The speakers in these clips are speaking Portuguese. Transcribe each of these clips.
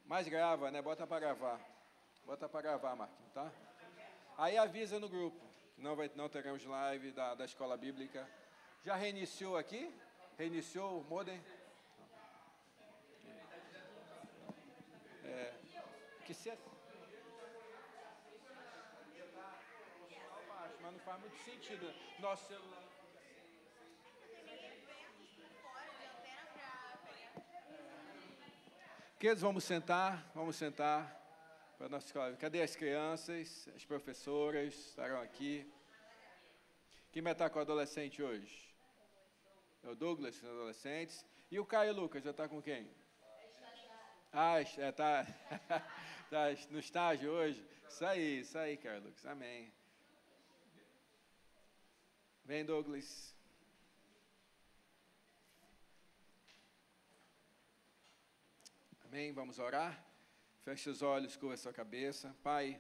Mas grava, né? Bota para gravar. Bota para gravar, Marquinhos, tá? Aí avisa no grupo. Não teremos live da Escola Bíblica. Já reiniciou aqui? Reiniciou o modem? Que se... Mas não faz muito sentido. Nosso celular... Queridos, vamos sentar para a nossa escola. Cadê as crianças? As professoras estarão aqui. Quem vai estar com o adolescente hoje? É o Douglas, com os adolescentes. E o Caio Lucas, já está com quem? Está no estágio hoje? Isso aí, Caio Lucas. Amém. Vem, Douglas. Amém, vamos orar? Feche os olhos, curva a sua cabeça. Pai,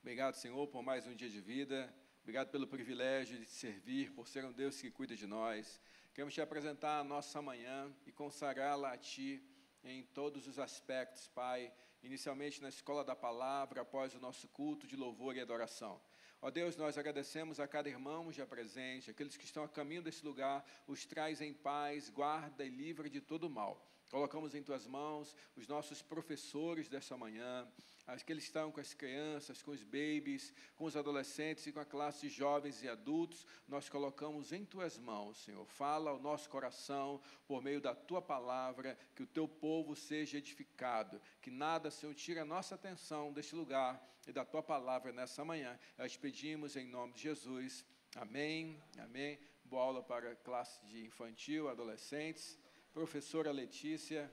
obrigado, Senhor, por mais um dia de vida. Obrigado pelo privilégio de te servir, por ser um Deus que cuida de nós. Queremos te apresentar a nossa manhã e consagrá-la a Ti em todos os aspectos, Pai. Inicialmente na Escola da Palavra, após o nosso culto de louvor e adoração. Ó Deus, nós agradecemos a cada irmão já presente, aqueles que estão a caminho desse lugar, os traz em paz, guarda e livra de todo mal. Colocamos em Tuas mãos os nossos professores dessa manhã, aqueles que estão com as crianças, com os babies, com os adolescentes e com a classe de jovens e adultos, nós colocamos em Tuas mãos, Senhor. Fala ao nosso coração, por meio da Tua palavra, que o Teu povo seja edificado, que nada, Senhor, tire a nossa atenção deste lugar e da Tua palavra nessa manhã. Nós pedimos em nome de Jesus. Amém, amém. Boa aula para a classe de infantil, adolescentes. Professora Letícia,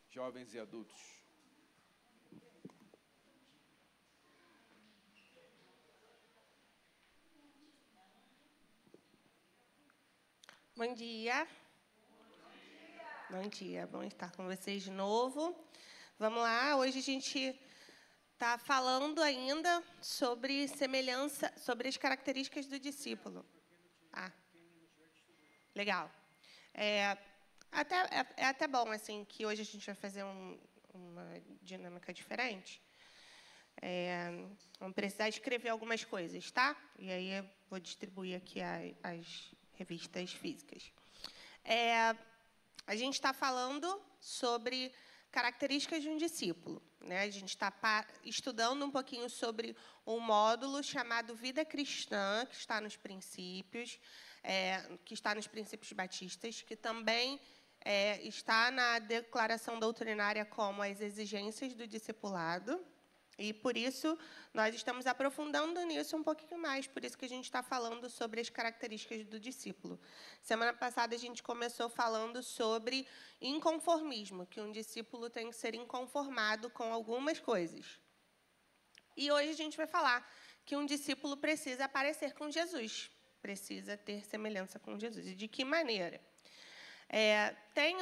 jovens e adultos. Bom dia. Bom dia, bom estar com vocês de novo. Vamos lá, hoje a gente está falando ainda sobre semelhança, sobre as características do discípulo. Legal. É até bom, assim, que hoje a gente vai fazer uma dinâmica diferente. Vamos precisar escrever algumas coisas, tá? E aí eu vou distribuir aqui as revistas físicas. A gente está falando sobre características de um discípulo, né? A gente está estudando um pouquinho sobre um módulo chamado Vida Cristã, que está nos princípios, batistas, que também está na declaração doutrinária como as exigências do discipulado, e, por isso, nós estamos aprofundando nisso um pouquinho mais, por isso que a gente está falando sobre as características do discípulo. Semana passada, a gente começou falando sobre inconformismo, que um discípulo tem que ser inconformado com algumas coisas. E hoje a gente vai falar que um discípulo precisa parecer com Jesus, precisa ter semelhança com Jesus. E de que maneira? Tem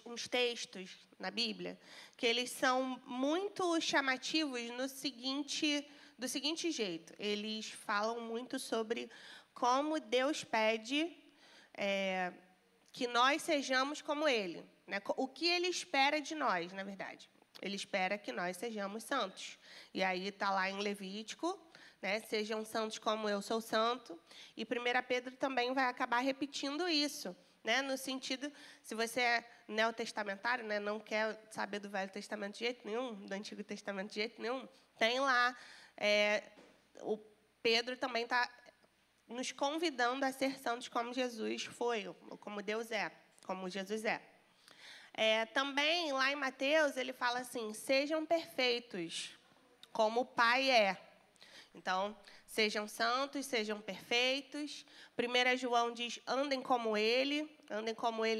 uns textos na Bíblia que eles são muito chamativos do seguinte jeito. Eles falam muito sobre como Deus pede que nós sejamos como Ele, né? O que Ele espera de nós, na verdade. Ele espera que nós sejamos santos. E aí está lá em Levítico, né? Sejam santos como eu sou santo. E 1 Pedro também vai acabar repetindo isso, né? No sentido, se você é neotestamentário, né, não quer saber do Velho Testamento de jeito nenhum, do Antigo Testamento de jeito nenhum, tem lá, o Pedro também está nos convidando a ser santos como Jesus foi, ou como Deus é, como Jesus é. Também, lá em Mateus, ele fala assim, sejam perfeitos, como o Pai é. Então, sejam santos, sejam perfeitos. 1 João diz, andem como ele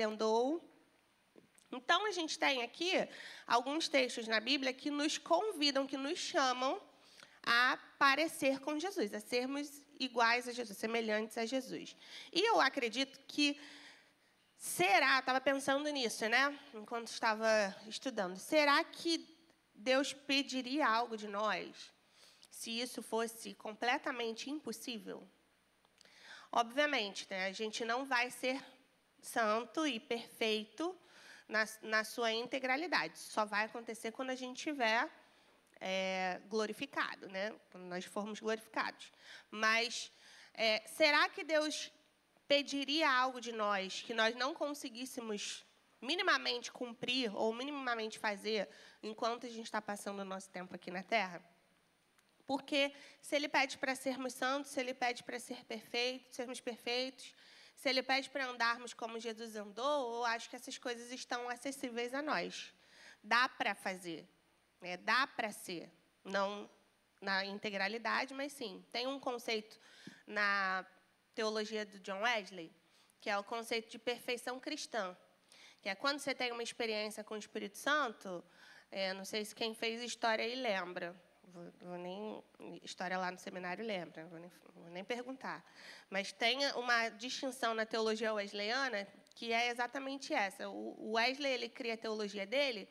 andou. Então, a gente tem aqui alguns textos na Bíblia que nos convidam, que nos chamam a parecer com Jesus, a sermos iguais a Jesus, semelhantes a Jesus. E eu acredito que estava pensando nisso, né? Enquanto estava estudando, será que Deus pediria algo de nós se isso fosse completamente impossível? Obviamente, né? A gente não vai ser santo e perfeito, na sua integralidade. Só vai acontecer quando a gente estiver glorificado, né? Quando nós formos glorificados. Mas será que Deus pediria algo de nós que nós não conseguíssemos minimamente cumprir ou minimamente fazer enquanto a gente está passando o nosso tempo aqui na Terra? Porque se Ele pede para sermos santos, se Ele pede para sermos perfeitos, se Ele pede para andarmos como Jesus andou, eu acho que essas coisas estão acessíveis a nós. Dá para fazer, né? Dá para ser. Não na integralidade, mas sim. Tem um conceito na teologia do John Wesley, que é o conceito de perfeição cristã, que é quando você tem uma experiência com o Espírito Santo, não sei se quem fez história aí lembra, história lá no seminário lembra, vou nem perguntar, mas tem uma distinção na teologia wesleyana que é exatamente essa. O Wesley, ele cria a teologia dele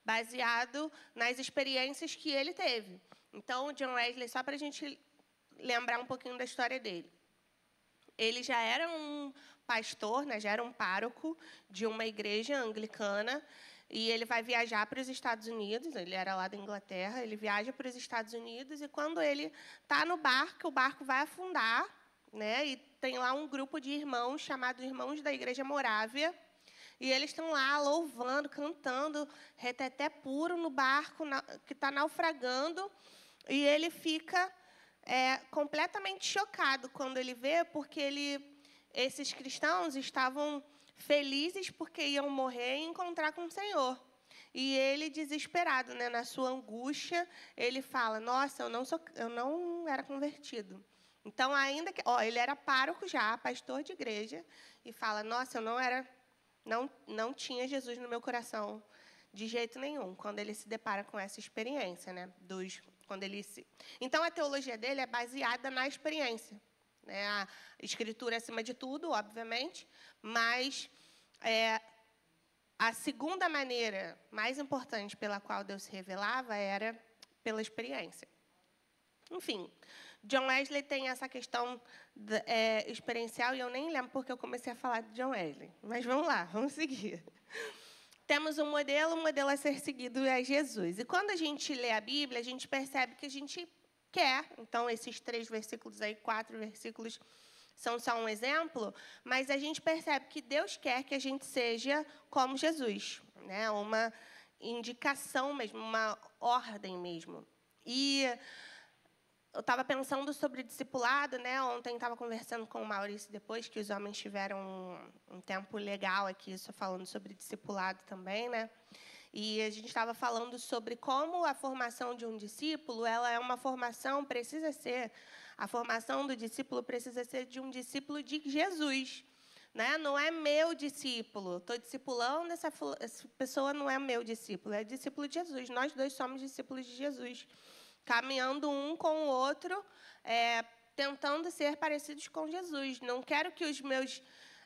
baseado nas experiências que ele teve. Então, o John Wesley, só para a gente lembrar um pouquinho da história dele, ele já era um pastor, né, já era um pároco de uma igreja anglicana, e ele vai viajar para os Estados Unidos, ele era lá da Inglaterra, ele viaja para os Estados Unidos, e quando ele está no barco, o barco vai afundar, né, e tem lá um grupo de irmãos, chamados Irmãos da Igreja Morávia, e eles estão lá louvando, cantando, reteté puro no barco que está naufragando, e ele fica completamente chocado quando ele vê, porque esses cristãos estavam felizes porque iam morrer e encontrar com o Senhor. E ele, desesperado, né, na sua angústia, ele fala: nossa, eu não era convertido. Então, ainda que ele era pároco já, pastor de igreja, e fala: nossa, eu não tinha Jesus no meu coração de jeito nenhum, quando ele se depara com essa experiência, né, Então, a teologia dele é baseada na experiência, né? A Escritura acima de tudo, obviamente, mas a segunda maneira mais importante pela qual Deus se revelava era pela experiência. Enfim, John Wesley tem essa questão experiencial, e eu nem lembro porque eu comecei a falar de John Wesley. Mas vamos lá, vamos seguir. Temos um modelo a ser seguido é Jesus. E quando a gente lê a Bíblia, a gente percebe que a gente quer. Então, esses 3 versículos aí, 4 versículos, são só um exemplo, mas a gente percebe que Deus quer que a gente seja como Jesus, né? Uma indicação mesmo, uma ordem mesmo. E eu estava pensando sobre discipulado, né? Ontem estava conversando com o Maurício depois que os homens tiveram um tempo legal aqui, só falando sobre discipulado também, né? E a gente estava falando sobre como a formação de um discípulo, ela é uma formação, a formação do discípulo precisa ser de um discípulo de Jesus, né? Não é meu discípulo, estou discipulando, essa pessoa não é meu discípulo, é discípulo de Jesus. Nós dois somos discípulos de Jesus, caminhando um com o outro, tentando ser parecidos com Jesus. Não quero que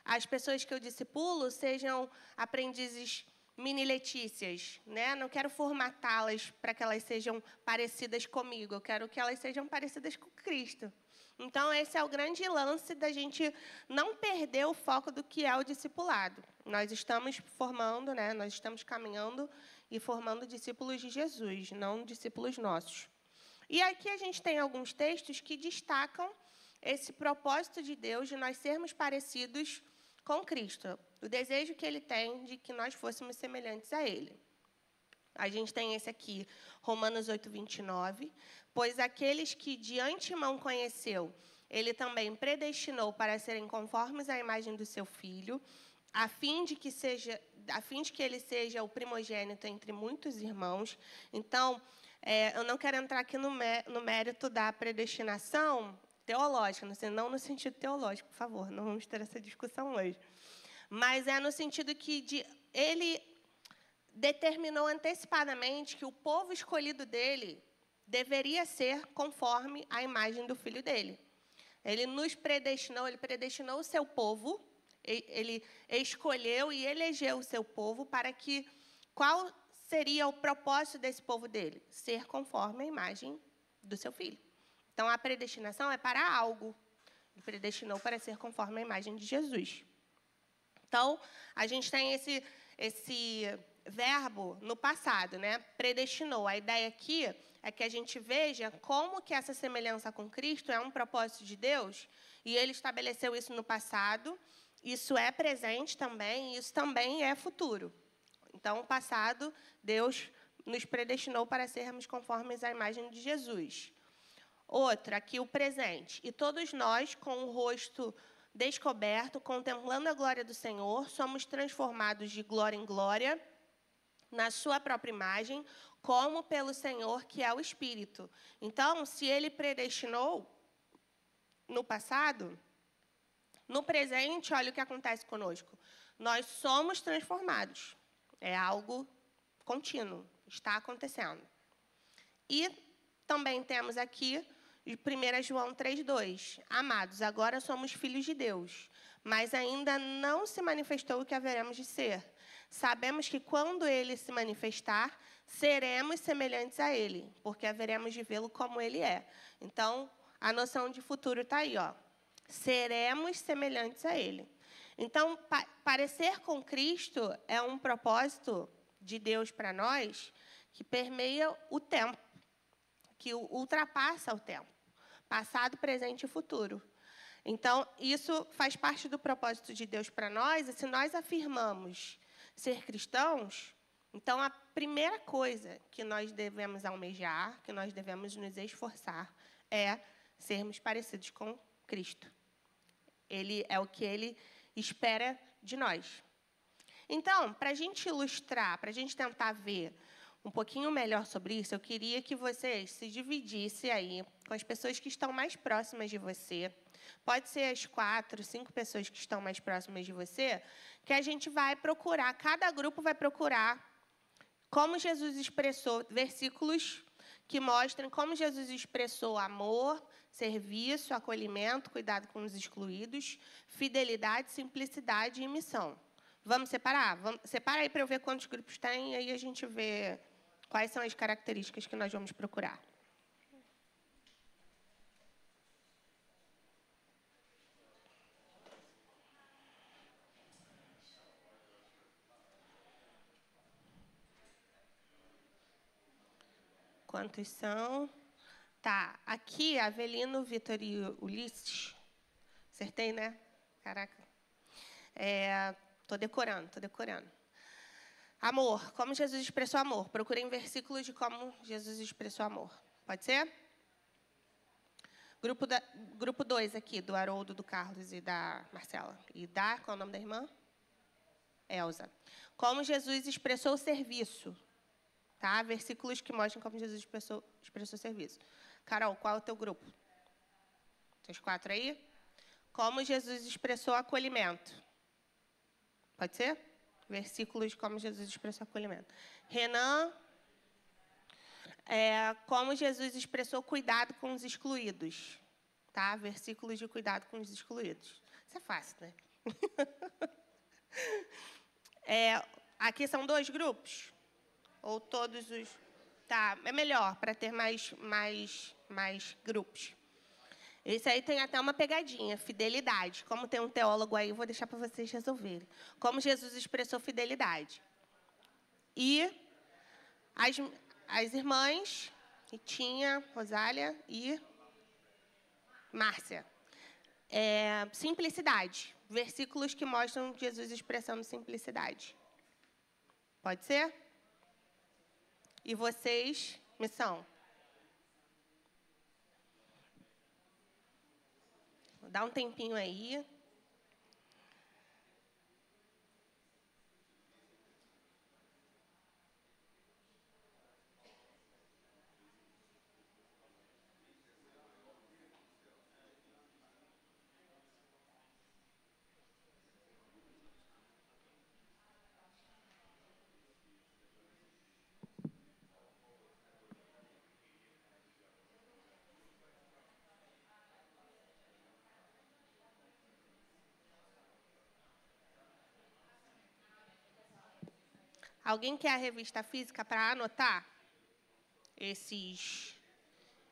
as pessoas que eu discipulo sejam aprendizes mini Letícias, né? Não quero formatá-las para que elas sejam parecidas comigo. Eu quero que elas sejam parecidas com Cristo. Então, esse é o grande lance da gente não perder o foco do que é o discipulado. Nós estamos formando, né? Nós estamos caminhando e formando discípulos de Jesus, não discípulos nossos. E aqui a gente tem alguns textos que destacam esse propósito de Deus de nós sermos parecidos com Cristo, o desejo que Ele tem de que nós fôssemos semelhantes a Ele. A gente tem esse aqui, Romanos 8, 29. Pois aqueles que de antemão conheceu, Ele também predestinou para serem conformes à imagem do seu Filho, a fim de que Ele seja o primogênito entre muitos irmãos. Então, eu não quero entrar aqui no mérito da predestinação teológica, não no sentido teológico, por favor, não vamos ter essa discussão hoje. Mas é no sentido que ele determinou antecipadamente que o povo escolhido dele deveria ser conforme a imagem do Filho dele. Ele nos predestinou, ele predestinou o seu povo, ele escolheu e elegeu o seu povo para que... Qual seria o propósito desse povo dele? Ser conforme a imagem do seu Filho. Então, a predestinação é para algo. Ele predestinou para ser conforme a imagem de Jesus. Então, a gente tem esse verbo no passado, né? Predestinou. A ideia aqui é que a gente veja como que essa semelhança com Cristo é um propósito de Deus, e ele estabeleceu isso no passado, isso é presente também, e isso também é futuro. Então, o passado, Deus nos predestinou para sermos conformes à imagem de Jesus. Outra, aqui o presente. E todos nós, com o rosto descoberto, contemplando a glória do Senhor, somos transformados de glória em glória, na sua própria imagem, como pelo Senhor, que é o Espírito. Então, se ele predestinou no passado, no presente, olha o que acontece conosco. Nós somos transformados. É algo contínuo, está acontecendo. E também temos aqui, 1 João 3,2. Amados, agora somos filhos de Deus, mas ainda não se manifestou o que haveremos de ser. Sabemos que quando ele se manifestar, seremos semelhantes a ele, porque haveremos de vê-lo como ele é. Então, a noção de futuro está aí, ó. Seremos semelhantes a ele. Então, parecer com Cristo é um propósito de Deus para nós que permeia o tempo, que ultrapassa o tempo, passado, presente e futuro. Então, isso faz parte do propósito de Deus para nós, e se nós afirmamos ser cristãos, então a primeira coisa que nós devemos almejar, que nós devemos nos esforçar, é sermos parecidos com Cristo. Ele é o que ele espera de nós. Então, para a gente ilustrar, para a gente tentar ver um pouquinho melhor sobre isso, eu queria que vocês se dividissem aí com as pessoas que estão mais próximas de você. Pode ser as 4, 5 pessoas que estão mais próximas de você, que a gente vai procurar, cada grupo vai procurar como Jesus expressou, versículos que mostrem como Jesus expressou amor, serviço, acolhimento, cuidado com os excluídos, fidelidade, simplicidade e missão. Vamos separar? Separa aí para eu ver quantos grupos tem, e aí a gente vê quais são as características que nós vamos procurar. Quantos são? Tá, aqui, Avelino, Vitor e Ulisses. Acertei, né? Caraca. Tô decorando. Amor, como Jesus expressou amor. Procurem versículos de como Jesus expressou amor. Pode ser? Grupo 2 aqui, do Haroldo, do Carlos e da Marcela. E qual é o nome da irmã? Elza. Como Jesus expressou serviço. Tá? Versículos que mostram como Jesus expressou serviço. Carol, qual é o teu grupo? Tem os 4 aí? Como Jesus expressou acolhimento. Pode ser? Versículos de como Jesus expressou acolhimento. Renan, como Jesus expressou cuidado com os excluídos. Tá? Versículos de cuidado com os excluídos. Isso é fácil, né? Aqui são 2 grupos? Ou todos os... Tá, é melhor, para ter mais grupos. Esse aí tem até uma pegadinha, fidelidade. Como tem um teólogo aí, eu vou deixar para vocês resolverem. Como Jesus expressou fidelidade. E as irmãs, Ritinha, Rosália e Márcia. Simplicidade. Versículos que mostram Jesus expressando simplicidade. Pode ser? E vocês, missão. Dá um tempinho aí. Alguém quer a revista física para anotar esses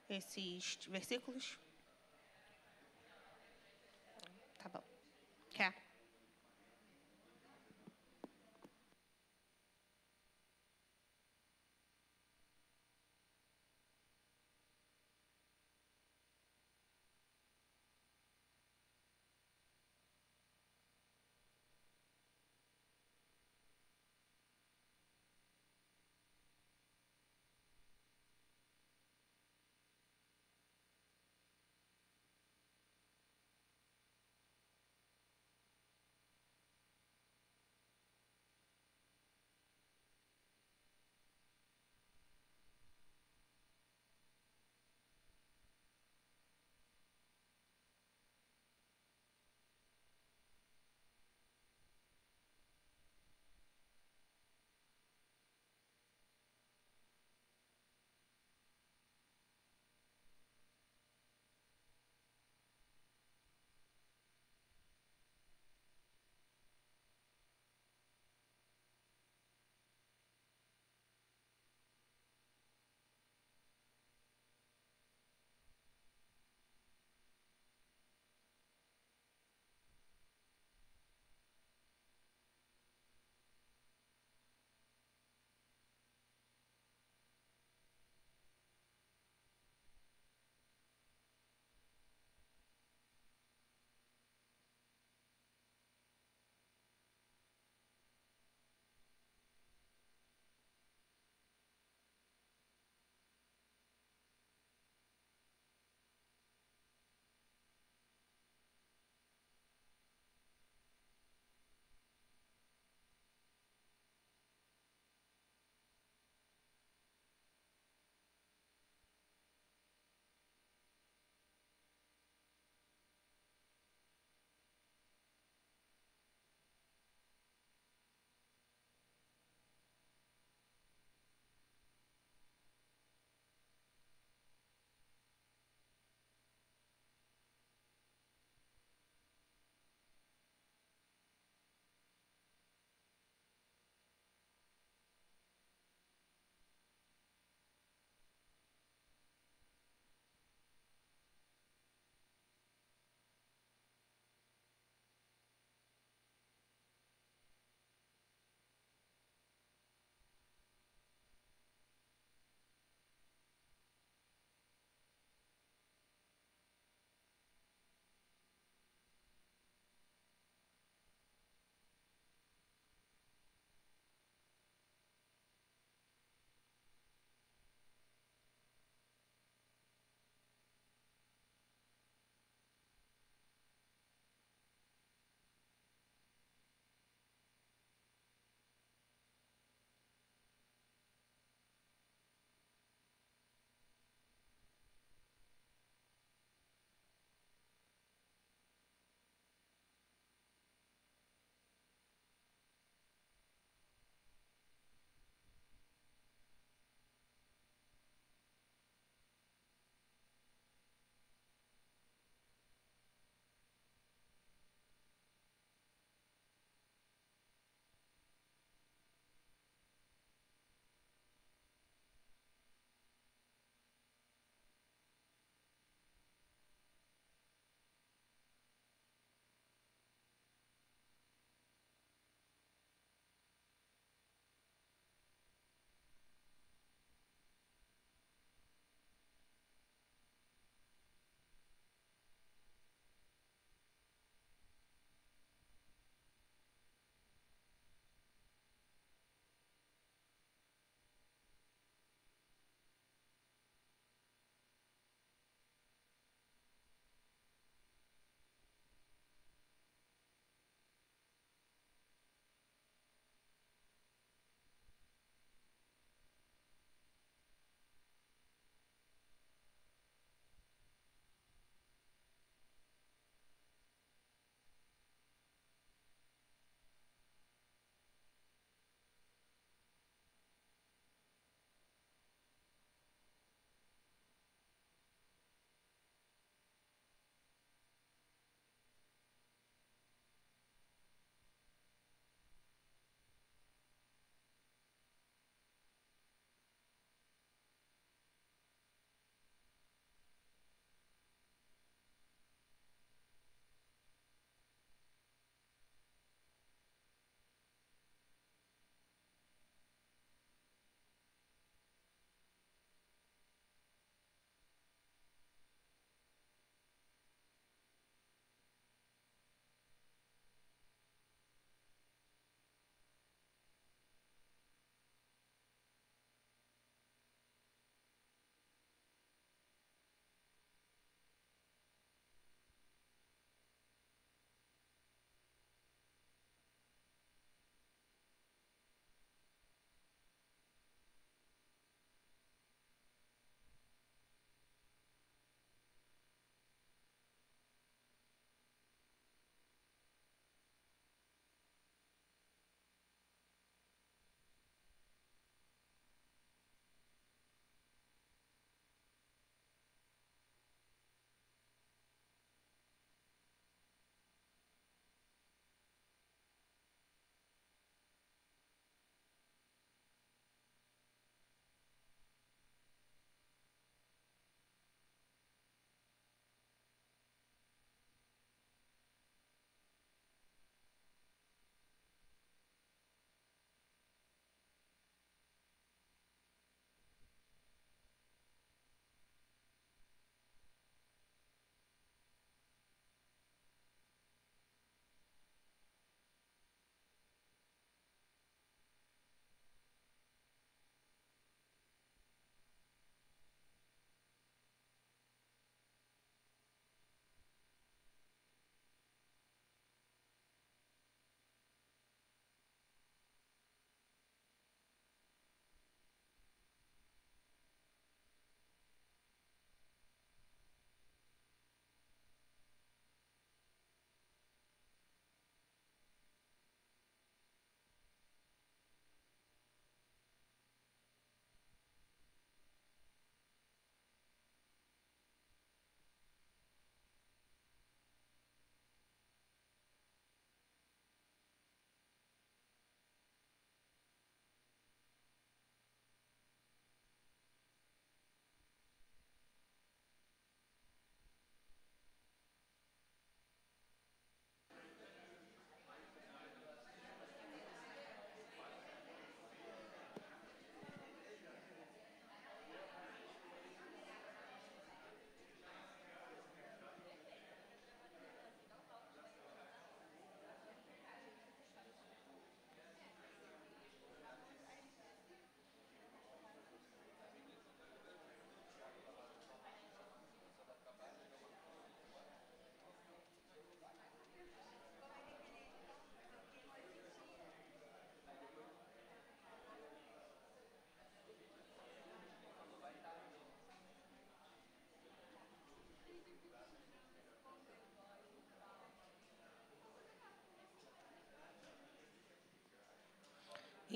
versículos? Tá bom. Quer?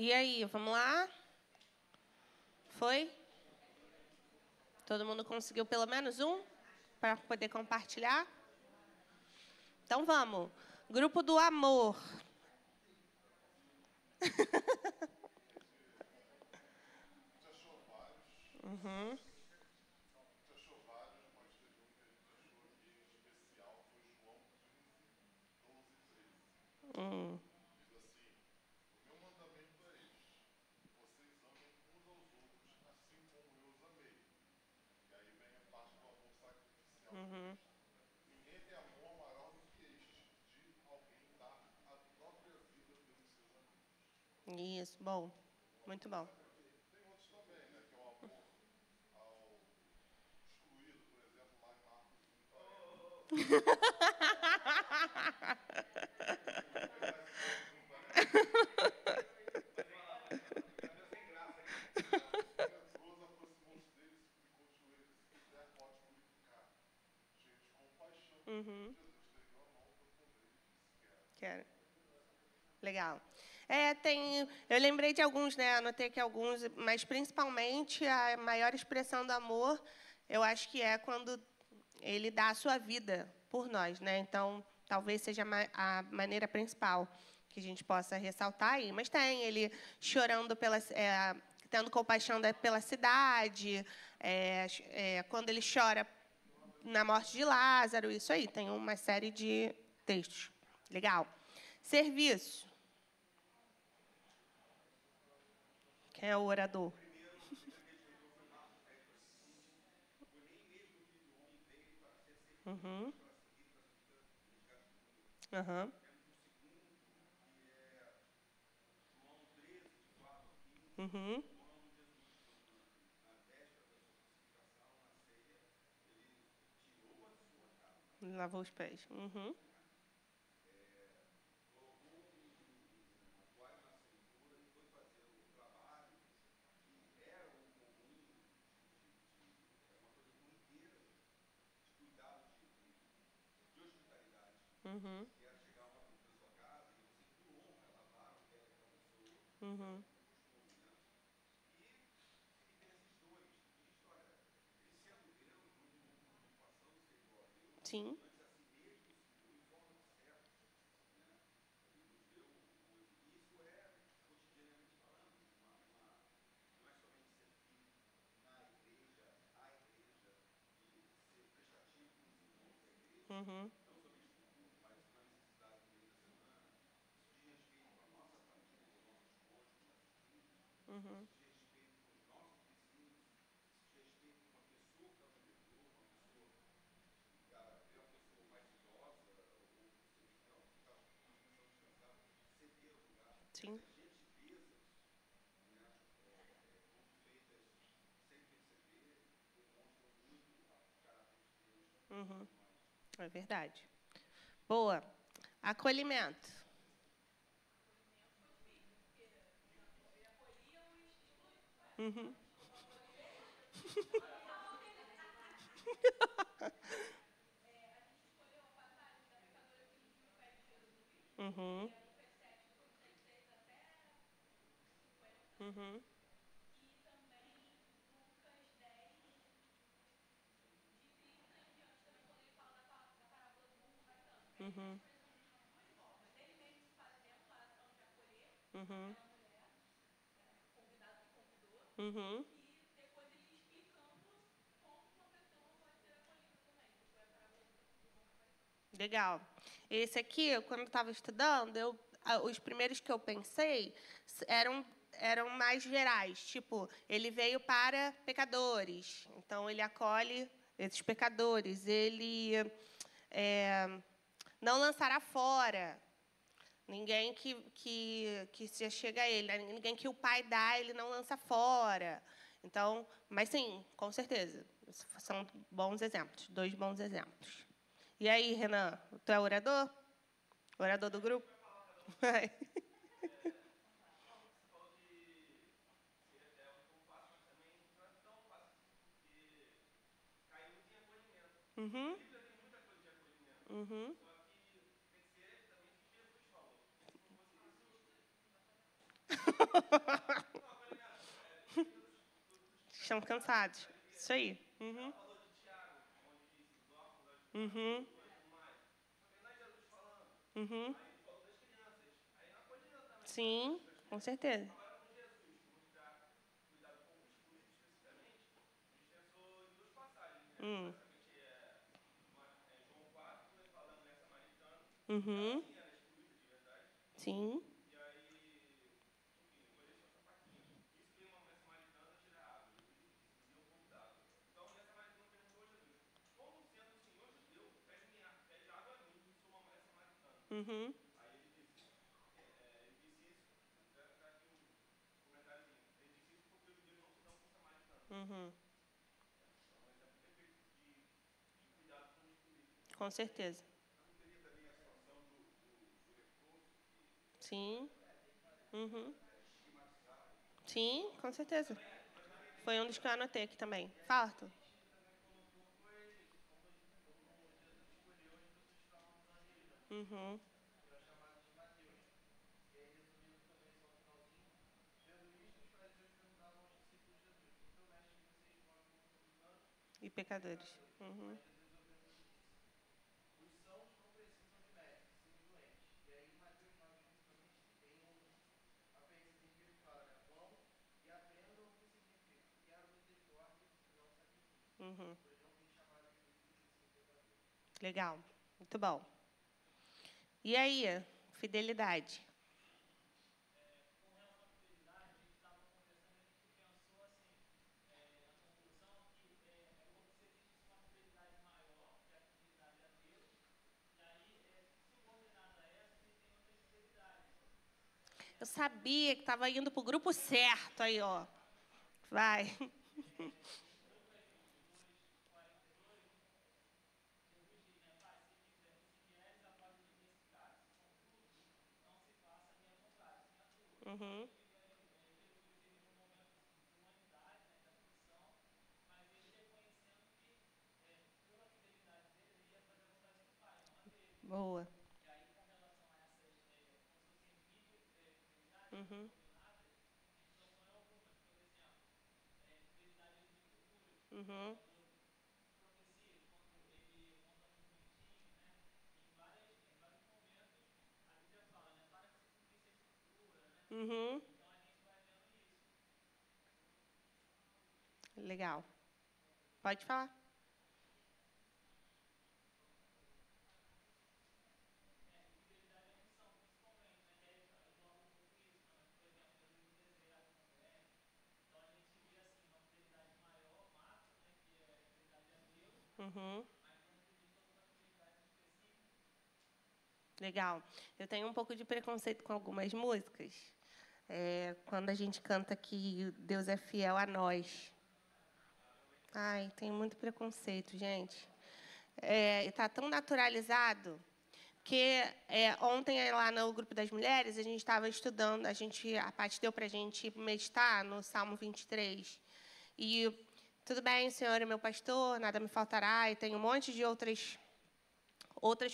E aí, vamos lá? Foi? Todo mundo conseguiu pelo menos um para poder compartilhar? Então vamos. Grupo do amor. Uhum. Uhum. Isso, bom. Muito bom. Uhum. Quero. Legal. Eu lembrei de alguns, né? Anotei aqui alguns, mas principalmente a maior expressão do amor, eu acho que é quando ele dá a sua vida por nós, né? Então, talvez seja a maneira principal que a gente possa ressaltar aí. Mas tem ele chorando tendo compaixão pela cidade, quando ele chora na morte de Lázaro, isso aí. Tem uma série de textos. Legal. Serviço. Quem é o orador? Uhum. Uhum. Uhum. Lavou os pés. Uhum. Uhum. Uhum. Sim. Uhum. Uhum. Sim. Uhum. É verdade. Boa. Acolhimento. Uhum. Uhum. Uhum. Uhum. Uhum. Uhum. Legal. Esse aqui, quando eu estava estudando, os primeiros que eu pensei eram mais gerais. Tipo, ele veio para pecadores. Então, ele acolhe esses pecadores. Ele não lançará fora ninguém que se chega a ele. Né? Ninguém que o pai dá, ele não lança fora. Então, mas sim, com certeza. São bons exemplos, 2 bons exemplos. E aí, Renan, tu é orador? Orador do grupo? Vai. Uhum. Uhum. Estão cansados. Isso aí. Uhum. Uhum. Uhum. Sim, com certeza. Uhum. Sim. Uhum. Uhum. Com certeza. Sim. Uhum. Sim, com certeza. Foi um dos que eu anotei aqui também. Fala, Arthur. Uhum. E pecadores. Uhum. Uhum. Legal. Muito bom. E aí, fidelidade? Eu sabia que estava indo para o grupo certo aí, ó. Vai. Uhum. Boa. Uhum. Uhum. Uhum. Legal. Pode falar. Uhum. Legal. Eu tenho um pouco de preconceito com algumas músicas. Quando a gente canta que Deus é fiel a nós. Ai, tenho muito preconceito, gente. Está tão naturalizado que ontem lá no grupo das mulheres a gente estava estudando, a Paty deu para a gente meditar no Salmo 23. E tudo bem, Senhor é meu pastor, nada me faltará, e tem um monte de outras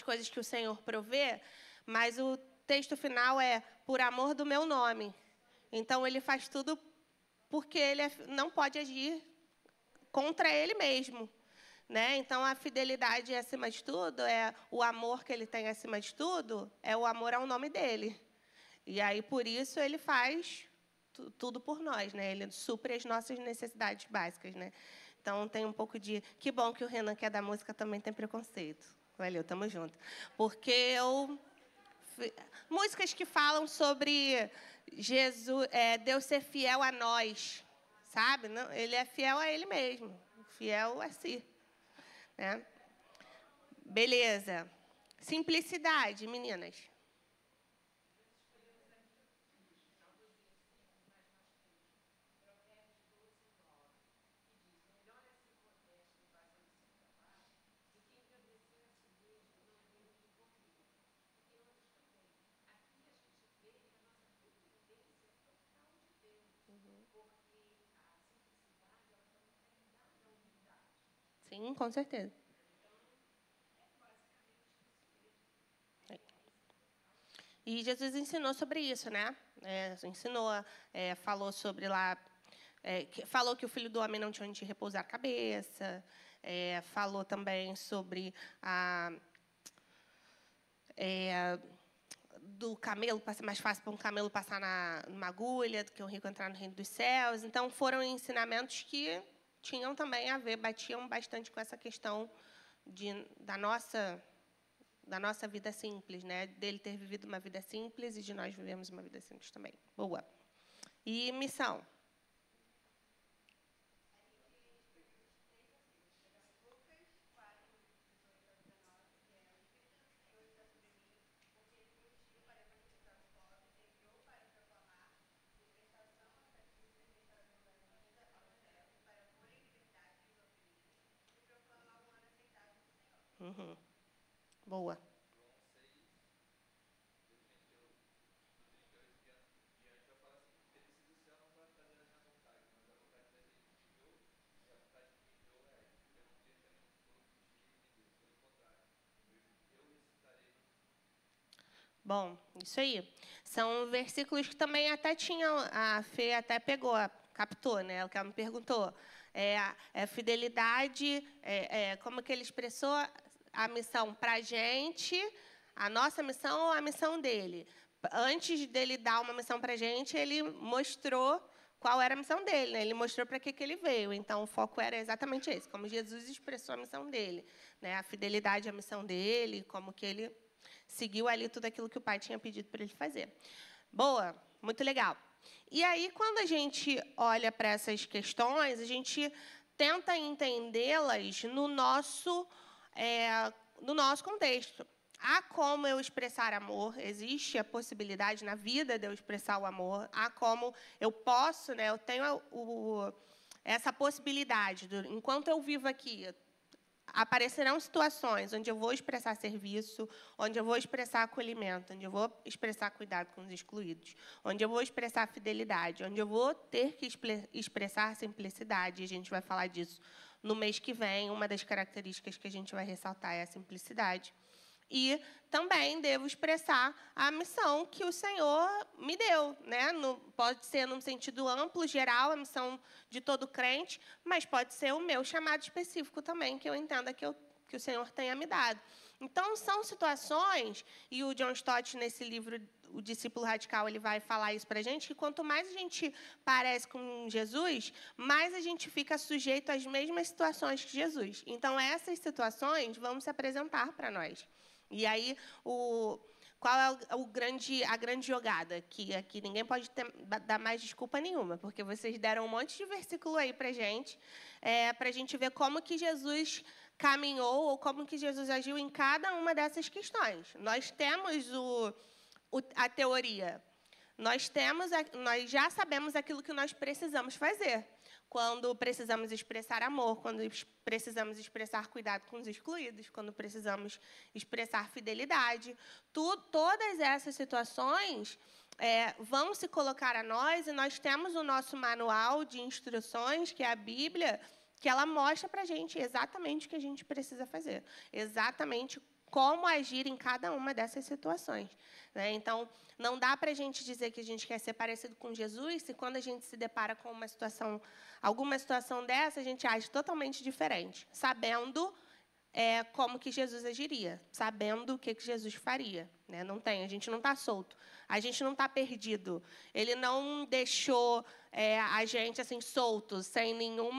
coisas que o Senhor provê, mas o texto final é por amor do meu nome. Então, ele faz tudo porque ele não pode agir contra ele mesmo. Né? Então, a fidelidade, acima de tudo, o amor que ele tem acima de tudo, é o amor ao nome dele. E aí, por isso, ele faz tudo por nós. Né? Ele supre as nossas necessidades básicas. Né? Então, tem um pouco de... Que bom que o Renan, que é da música, também tem preconceito. Valeu, tamo junto. Porque músicas que falam sobre Jesus, Deus ser fiel a nós, sabe? Não, ele é fiel a ele mesmo, fiel a si. Né? Beleza. Simplicidade, meninas. Sim, com certeza. E Jesus ensinou sobre isso, né? Ensinou, falou sobre lá, falou que o Filho do Homem não tinha onde repousar a cabeça, falou também sobre do camelo, mais fácil para um camelo passar numa agulha do que um rico entrar no reino dos céus. Então, foram ensinamentos que tinham também a ver, batiam bastante com essa questão da nossa vida simples, né? Dele ter vivido uma vida simples e de nós vivemos uma vida simples também. Boa. E missão. Boa. Bom, isso aí. São versículos que também até tinham, a Fê até pegou, captou, né? O que ela me perguntou. Fidelidade, como que ele expressou a missão para a gente, a nossa missão ou a missão dele. Antes dele dar uma missão para a gente, ele mostrou qual era a missão dele, né? Ele mostrou para que ele veio. Então, o foco era exatamente esse, como Jesus expressou a missão dele, né? A fidelidade à missão dele, como que ele seguiu ali tudo aquilo que o pai tinha pedido para ele fazer. Boa, muito legal. E aí, quando a gente olha para essas questões, a gente tenta entendê-las no nosso contexto. Há como eu expressar amor, existe a possibilidade na vida de eu expressar o amor, há como eu posso, né, eu tenho essa possibilidade, enquanto eu vivo aqui, aparecerão situações onde eu vou expressar serviço, onde eu vou expressar acolhimento, onde eu vou expressar cuidado com os excluídos, onde eu vou expressar fidelidade, onde eu vou ter que expressar simplicidade. E a gente vai falar disso no mês que vem. Uma das características que a gente vai ressaltar é a simplicidade. E também devo expressar a missão que o Senhor me deu, né? Pode ser num sentido amplo, geral, a missão de todo crente, mas pode ser o meu chamado específico também, que eu entenda que o Senhor tenha me dado. Então, são situações, e o John Stott, nesse livro, O Discípulo Radical, ele vai falar isso para a gente, que quanto mais a gente parece com Jesus, mais a gente fica sujeito às mesmas situações que Jesus. Então, essas situações vão se apresentar para nós. E aí, qual é a grande jogada? Que aqui ninguém pode dar mais desculpa nenhuma, porque vocês deram um monte de versículo aí para a gente ver como que Jesus caminhou ou como que Jesus agiu em cada uma dessas questões. Nós temos a teoria. Nós já sabemos aquilo que nós precisamos fazer. Quando precisamos expressar amor, quando precisamos expressar cuidado com os excluídos, quando precisamos expressar fidelidade. Todas essas situações vão se colocar a nós, e nós temos o nosso manual de instruções, que é a Bíblia, que ela mostra para a gente exatamente o que a gente precisa fazer, exatamente como agir em cada uma dessas situações, né? Então, não dá para a gente dizer que a gente quer ser parecido com Jesus se, quando a gente se depara com alguma situação dessa, a gente age totalmente diferente, sabendo como que Jesus agiria, sabendo o que Jesus faria, né? A gente não está solto, a gente não está perdido. Ele não deixou a gente assim solto, sem nenhum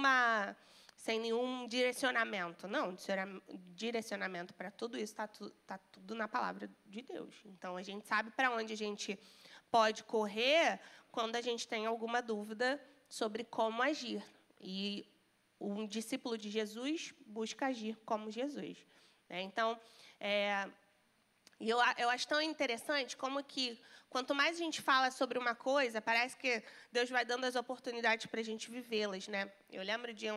direcionamento. Não, direcionamento para tudo isso está tudo na palavra de Deus. Então, a gente sabe para onde a gente pode correr quando a gente tem alguma dúvida sobre como agir. E um discípulo de Jesus busca agir como Jesus, né? Então, eu acho tão interessante como que, quanto mais a gente fala sobre uma coisa, parece que Deus vai dando as oportunidades para a gente vivê-las, né? Eu lembro de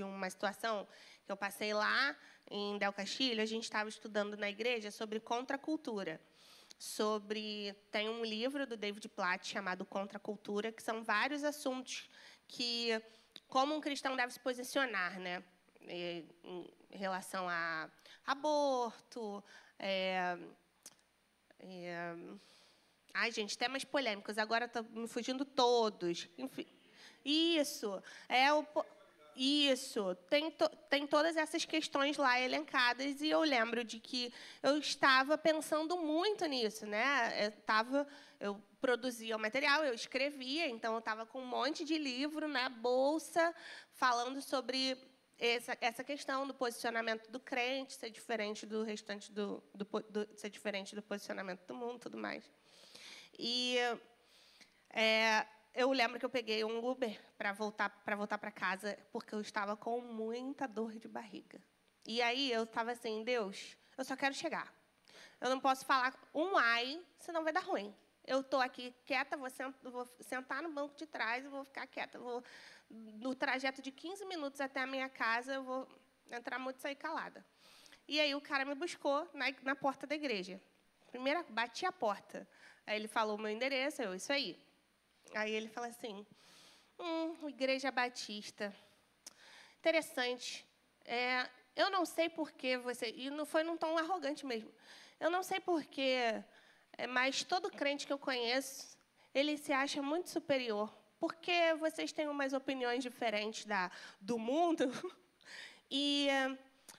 uma situação que eu passei lá em Del Castilho. A gente estava estudando na igreja sobre contracultura. Tem um livro do David Platt chamado Contracultura, que são vários assuntos que, como um cristão deve se posicionar, né? Em relação a aborto, Ai, gente, temas polêmicos, agora estão me fugindo todos. Enfim, isso. Isso. Tem todas essas questões lá elencadas, e eu lembro de que eu estava pensando muito nisso, né? Eu produzia o material, eu escrevia, então eu estava com um monte de livro na bolsa falando sobre essa questão do posicionamento do crente ser diferente do restante ser diferente do posicionamento do mundo, tudo mais. E eu lembro que eu peguei um Uber para voltar para casa, porque eu estava com muita dor de barriga. E aí eu estava assim, Deus, eu só quero chegar. Eu não posso falar um ai, senão vai dar ruim. Eu estou aqui quieta, vou sentar no banco de trás e vou ficar quieta. No trajeto de 15 minutos até a minha casa, eu vou entrar muito e sair calada. E aí o cara me buscou na porta da igreja. Primeiro, bati a porta. Aí ele falou o meu endereço, isso aí. Aí ele fala assim, Igreja Batista. Interessante. Eu não sei por que você... E não foi num tom arrogante mesmo. Eu não sei por que, mas todo crente que eu conheço, ele se acha muito superior. Porque vocês têm umas opiniões diferentes do mundo. E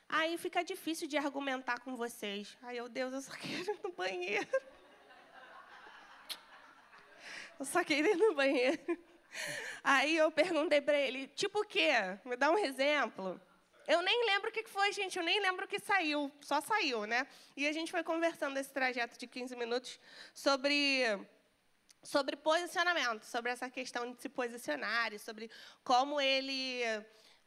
aí fica difícil de argumentar com vocês. Ai, meu Deus, eu só quero ir no banheiro. Eu só queria ir no banheiro. Aí eu perguntei para ele, tipo o quê? Me dá um exemplo. Eu nem lembro o que foi, gente. Eu nem lembro o que saiu. Só saiu, né? E a gente foi conversando nesse trajeto de 15 minutos sobre posicionamento, sobre essa questão de se posicionar, e sobre como ele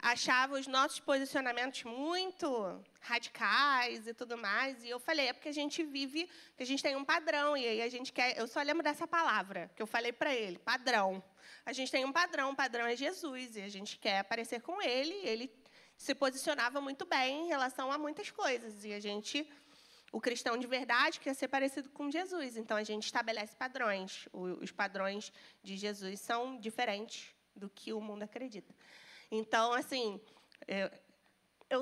achava os nossos posicionamentos muito radicais e tudo mais. E eu falei, é porque a gente vive, que a gente tem um padrão, e aí a gente quer... Eu só lembro dessa palavra que eu falei para ele, padrão. A gente tem um padrão, o padrão é Jesus, e a gente quer parecer com ele se posicionava muito bem em relação a muitas coisas, e o cristão de verdade quer ser parecido com Jesus, então a gente estabelece padrões. Os padrões de Jesus são diferentes do que o mundo acredita. Então, assim, eu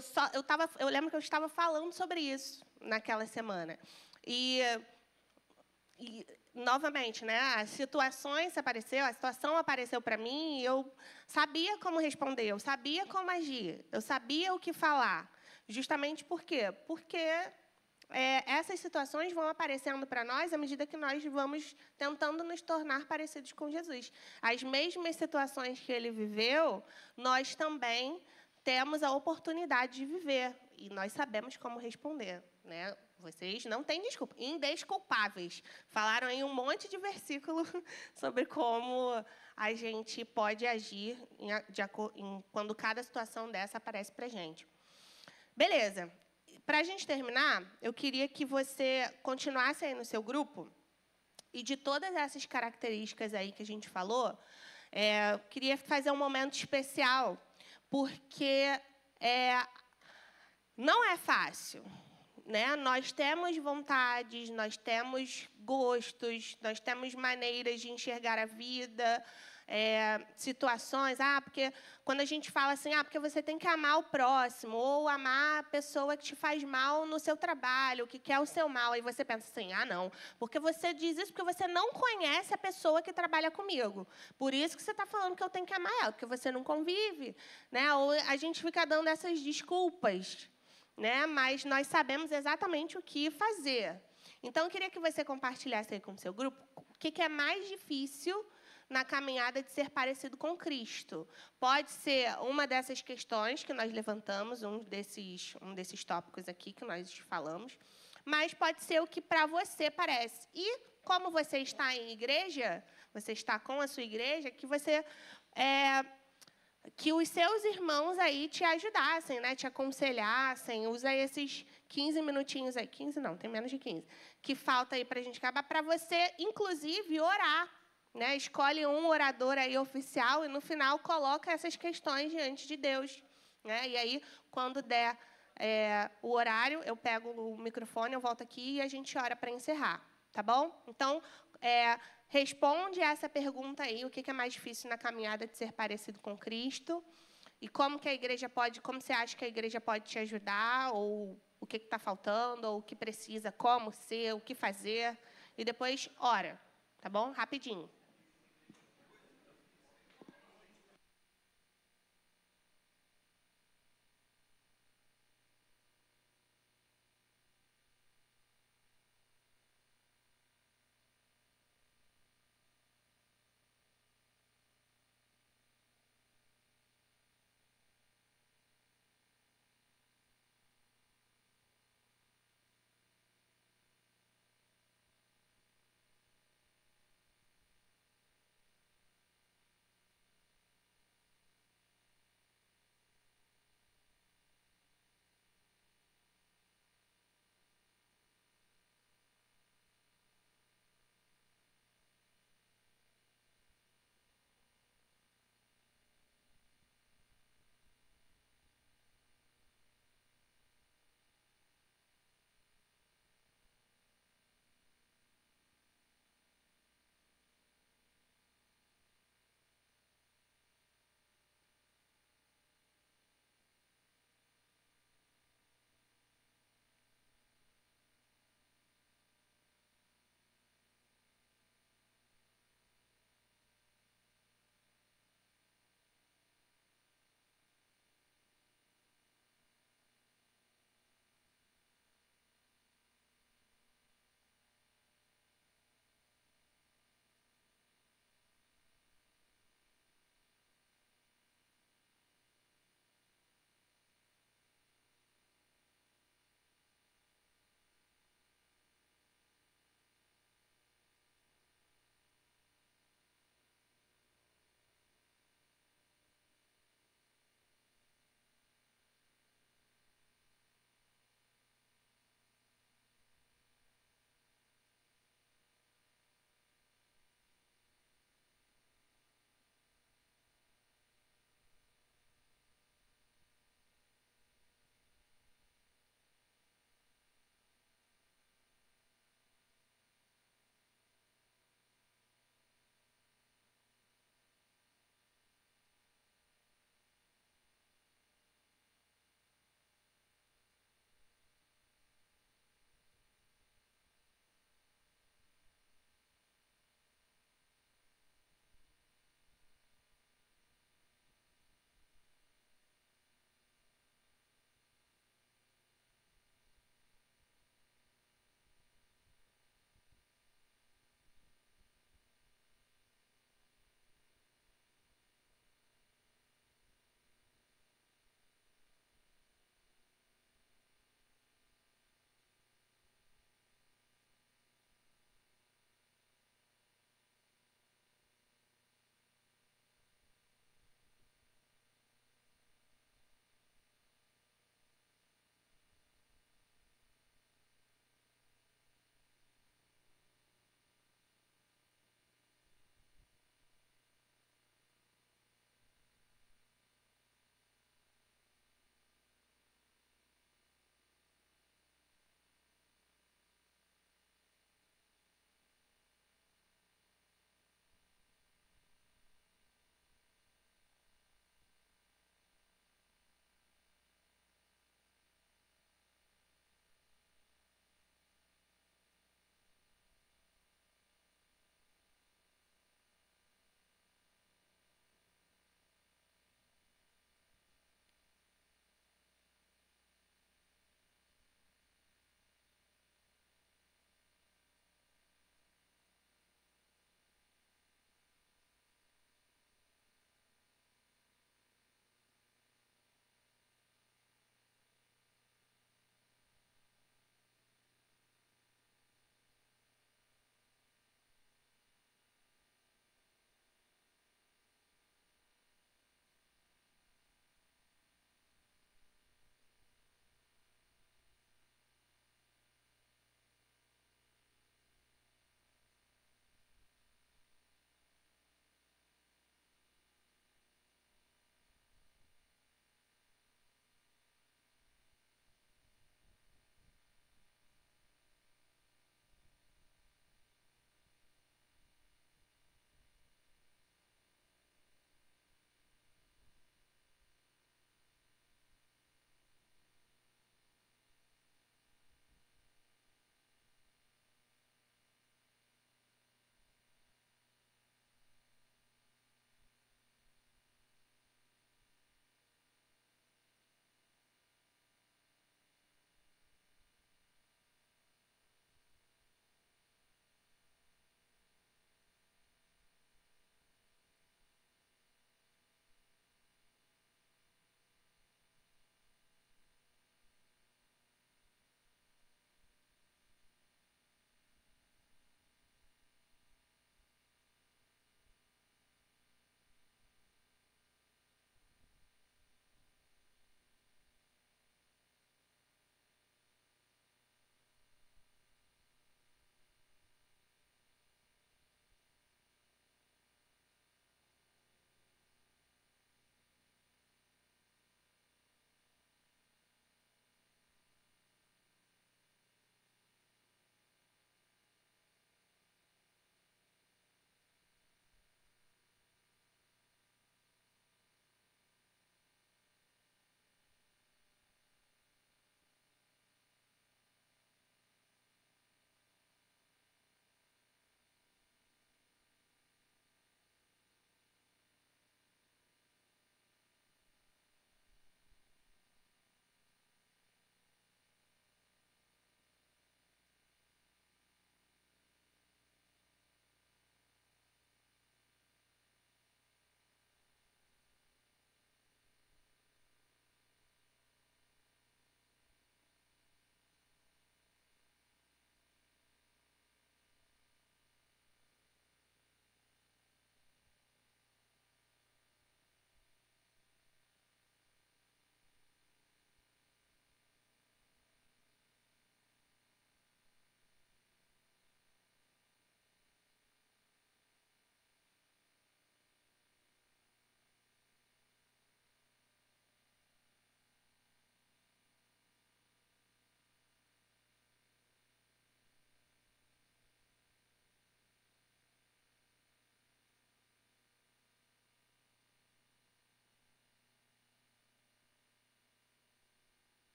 lembro que eu estava falando sobre isso naquela semana. E novamente, né, a situação apareceu para mim, e eu sabia como responder, eu sabia como agir, eu sabia o que falar. Justamente por quê? Porque essas situações vão aparecendo para nós à medida que nós vamos tentando nos tornar parecidos com Jesus. As mesmas situações que ele viveu, nós também temos a oportunidade de viver, e nós sabemos como responder, né? Vocês não têm desculpa. Indesculpáveis. Falaram aí um monte de versículo sobre como a gente pode agir quando cada situação dessa aparece para a gente. Beleza. Para a gente terminar, eu queria que você continuasse aí no seu grupo, e de todas essas características aí que a gente falou, eu queria fazer um momento especial, porque não é fácil, né? Nós temos vontades, nós temos gostos, nós temos maneiras de enxergar a vida, situações, porque quando a gente fala assim, porque você tem que amar o próximo, ou amar a pessoa que te faz mal no seu trabalho, que quer o seu mal, aí você pensa assim, não, porque você diz isso porque você não conhece a pessoa que trabalha comigo, por isso que você está falando que eu tenho que amar ela, porque você não convive, né? Ou a gente fica dando essas desculpas, né? Mas nós sabemos exatamente o que fazer. Então, eu queria que você compartilhasse aí com o seu grupo o que é mais difícil na caminhada de ser parecido com Cristo. Pode ser uma dessas questões que nós levantamos, um desses tópicos aqui que nós falamos, mas pode ser o que para você parece. E, como você está em igreja, você está com a sua igreja, que os seus irmãos aí te ajudassem, né, te aconselhassem, usa esses 15 minutinhos aí, 15 não, tem menos de 15, que falta aí para a gente acabar, para você, inclusive, orar. Né? Escolhe um orador aí oficial e, no final, coloca essas questões diante de Deus. Né? E aí, quando der o horário, eu pego o microfone, eu volto aqui e a gente ora para encerrar. Tá bom? Então, responde essa pergunta aí, o que é mais difícil na caminhada de ser parecido com Cristo. E como que a igreja pode, como você acha que a igreja pode te ajudar, ou o que está faltando, ou o que precisa, como ser, o que fazer. E depois, ora, tá bom? Rapidinho.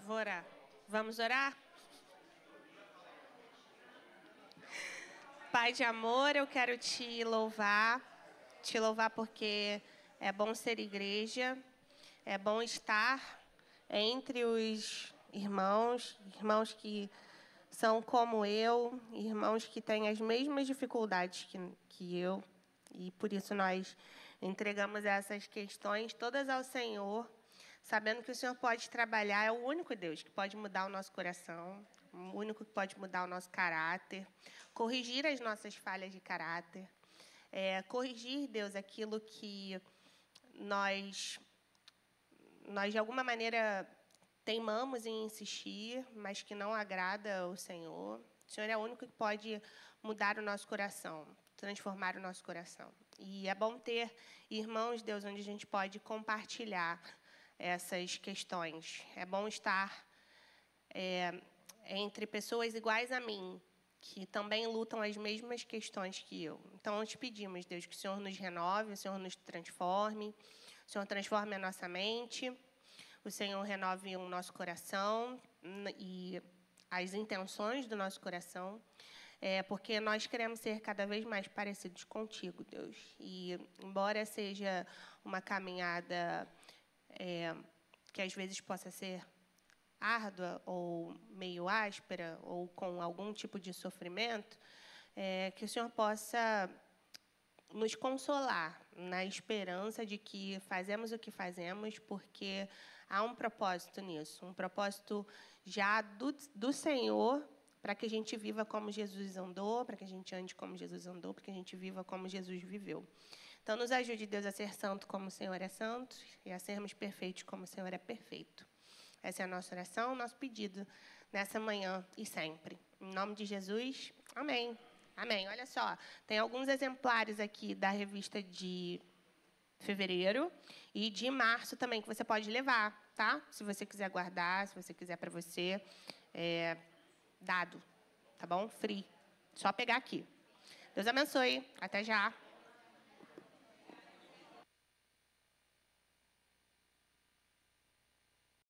Vou orar. Vamos orar? Pai de amor, eu quero te louvar porque é bom ser igreja, é bom estar entre os irmãos que são como eu, irmãos que têm as mesmas dificuldades que eu, e por isso nós entregamos essas questões todas ao Senhor, sabendo que o Senhor pode trabalhar, é o único Deus que pode mudar o nosso coração, o único que pode mudar o nosso caráter, corrigir as nossas falhas de caráter, corrigir, Deus, aquilo que nós de alguma maneira teimamos em insistir, mas que não agrada o Senhor. O Senhor é o único que pode mudar o nosso coração, transformar o nosso coração. E é bom ter irmãos, Deus, onde a gente pode compartilhar essas questões. É bom estar entre pessoas iguais a mim, que também lutam as mesmas questões que eu. Então, nós te pedimos, Deus, que o Senhor nos renove, o Senhor nos transforme, o Senhor transforme a nossa mente, o Senhor renove o nosso coração e as intenções do nosso coração, porque nós queremos ser cada vez mais parecidos contigo, Deus. E, embora seja uma caminhada que às vezes possa ser árdua ou meio áspera ou com algum tipo de sofrimento, que o Senhor possa nos consolar na esperança de que fazemos o que fazemos porque há um propósito nisso, um propósito já do Senhor, para que a gente viva como Jesus andou, para que a gente ande como Jesus andou, para que a gente viva como Jesus viveu. Então, nos ajude, Deus, a ser santo como o Senhor é santo e a sermos perfeitos como o Senhor é perfeito. Essa é a nossa oração, o nosso pedido nessa manhã e sempre. Em nome de Jesus, amém. Amém. Olha só, tem alguns exemplares aqui da revista de fevereiro e de março também, que você pode levar, tá? Se você quiser guardar, se você quiser para você, dado, tá bom? Free. Só pegar aqui. Deus abençoe. Até já.